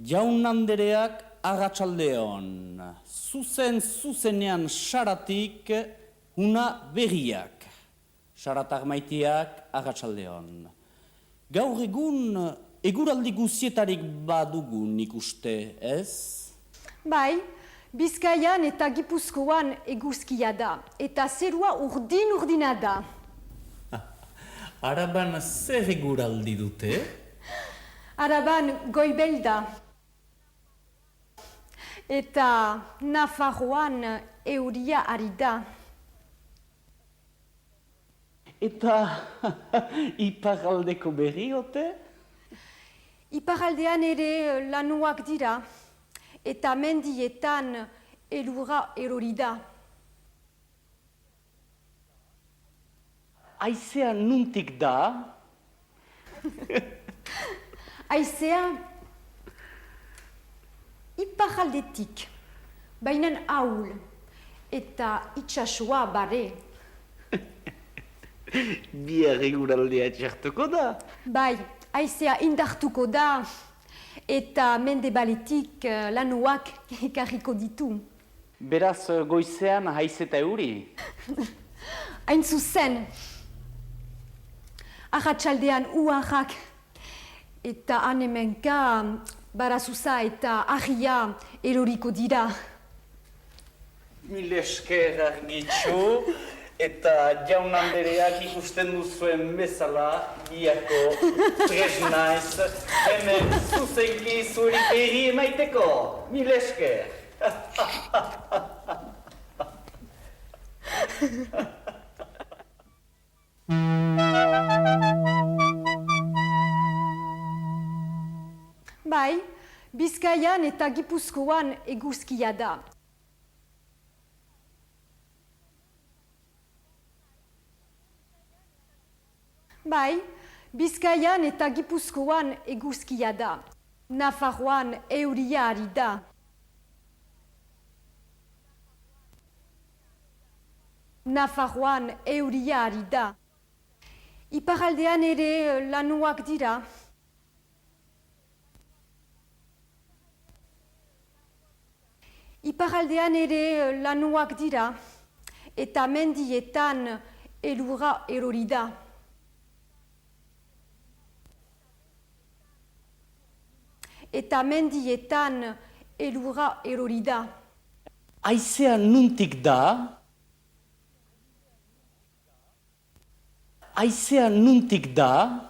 Jaun-andereak agatsaldeon, zuzenean Saratik una berriak. Saratak maiteak agatsaldeon. Gaur egun eguraldi guzietarik badugu nik uste, ez? Bai, Bizkaian eta Gipuzkoan eguzkia da, eta zerua urdin-urdina da. Araban zer eguraldi dute? Araban goibel da. Eta Nafarroan euria ari da. Eta iparraldeko berri ote? Iparraldean ere lanuak dira, eta mendietan elurra erori da. Haizea nuntik da? Haizea iparraldetik, bainan ahul, eta itsasoa bare. Bihar eguraldea txartuko da? Bai, haizea indartuko da, eta mendebaletik lanuak ekarriko ditu. Beraz goizean haiz eta euri? Hain zuzen, arratsaldean uharrak, eta hanemenka barazuza eta ahia eroriko dira. Mil esker argitxu, eta jaun-andereak ikusten duzuen bezala, biako tresnaiz, hemen zuzenki zuri berri emaiteko. Mil esker. Bai, Bizkaian eta Gipuzkoan eguzkia da. Bai, Bizkaian eta Gipuzkoan eguzkia da. Nafarroan euria ari da. Nafarroan euria ari da. Iparraldean ere lanuak dira. Iparraldean ere lanuak dira, eta mendietan elurra erori da. Eta mendietan elurra erori da. Haizea nuntik da? Haizea nuntik da?